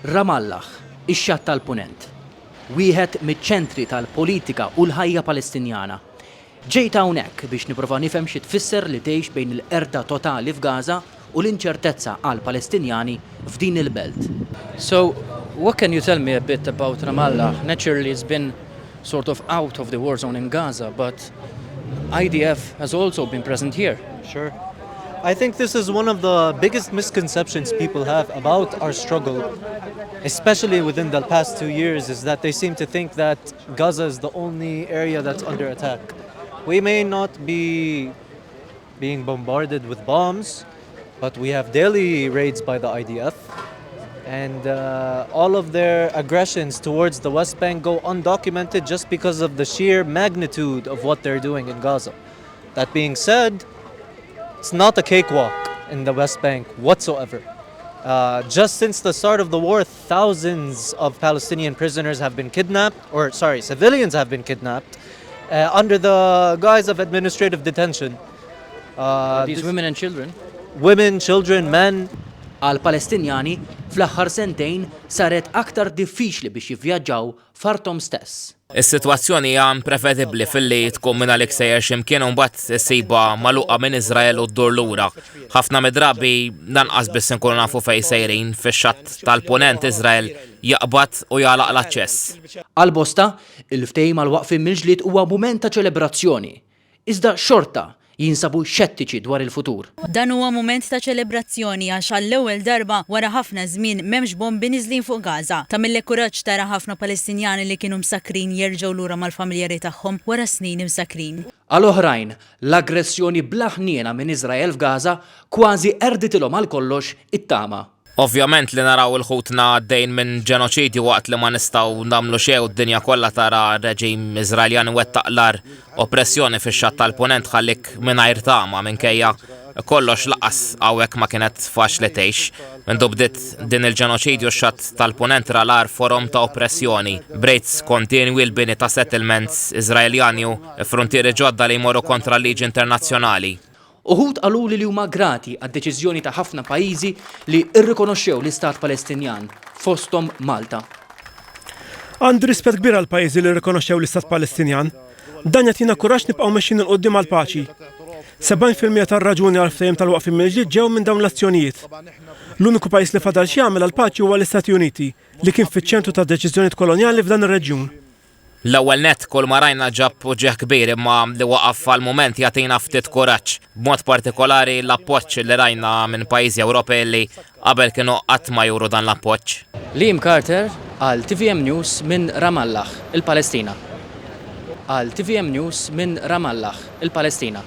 Ramallah, ix-xatt tal-Punent, wieħed miċ-ċentri tal-politika u l-ħajja Palestinjana. Ġejt hawnhekk biex nipprova nifhem xi tfisser li tgħix bejn il-qerda totali f'Gaza u l-inċertezza għal Palestinjani f'din il-belt. So, what can you tell me a bit about Ramallah? Naturally, it's been sort of out of the war zone in Gaza, but IDF has also been present here. Sure. I think this is one of the biggest misconceptions people have about our struggle, especially within the past 2 years, is that they seem to think that Gaza is the only area that's under attack. We may not be being bombarded with bombs, but we have daily raids by the IDF, and all of their aggressions towards the West Bank go undocumented just because of the sheer magnitude of what they're doing in Gaza. That being said, it's not a cakewalk in the West Bank whatsoever. Just since the start of the war, thousands of Palestinian prisoners have been kidnapped, civilians have been kidnapped under the guise of administrative detention. These women and children? Women, children, men. Għal Palestinjani fl-aħħar sentejn saret aktar diffiċli biex jivvjaġġaw f'arthom stess. Is-sitwazzjoni hija imprevedibbli fil-li tkun minn għalik sejjer x'imkien u mbagħad issejba magħluqa minn Iżrael u ddur lura. Ħafna midrabi lanqas biss inkunu nafu fejn sejrin fix-xatt tal-Punent Iżrael jaqbad u jagħlaq l-aċċess. Għal bosta, il-ftehim għal waqfim mill-ġlied huwa mument ta' ċelebrazzjoni. Iżda xorta jinsabu xettiċi dwar il-futur. Dan huwa mument ta' ċelebrazzjoni għax għall-ewwel darba wara ħafna żmien m'hemmx bombi niżlin fuq Gaza. Tagħmilek kuraġġ tara ħafna Palestinjani li kienu msakrin jerġgħu lura mal-familjari tagħhom wara snin imsakrin. Għal oħrajn, l-aggressjoni blaħniena minn Iżrael f'Gaza kważi erditilhom għal kollox it-tama. Ovvjament li naraw il-ħutna għaddejn minn ġenoċidju waqt li ma nistgħu nagħmlu xejn d-dinja kollha tara reġim Iżraeljan wettaq l-ar oppressjoni fix-xatt tal-Punent ħallik mingħajr tama minkejja kollox laqas hawnhekk ma kienet faċli tgħix. Mindu bdiet din il-ġenoċidju x-xatt tal-Punent ra l-ar forom ta' oppressjoni, brejts kontinwi l-bini ta' settlements Iżraeljani u frontieri ġodda li jmorru kontra l-liġi internazzjonali. Uħud qaluli li huma grati għad-deċiżjoni ta' ħafna pajjiżi li rrikonoxxew l-Istat Palestinjan fosthom Malta. Għandi rispett kbir għal pajjiżi li rrikonoxxew l-Istat Palestinjan. Dan jagħtina kuraġġ nibqgħu mexxin il qudiem għall paċi. 70% tar-raġuni għal ftehim tal-waqfim mill-ġlied ġew minn dawn l-azzjonijiet. L-uniku pajjiż li fadal xi jagħmel għall paċi huwa l-Istati Uniti li kien fiċ-ċentru tad-deċiżjonijiet kolonjali f'dan ir-reġjun. L-ewwel nett kull ma rajna ġab uġieħ kbir imma li waqaf għall-mument jagħtina ftit kuraġġ, b'mod partikolari l-appoġġ li rajna minn pajjiżi Ewropej li qabel kienu qatt ma juru dan l-appoġġ. Liam Carter għal TVM News minn Ramallah, il-Palestina. Għal TVM News minn Ramallah, il-Palestina.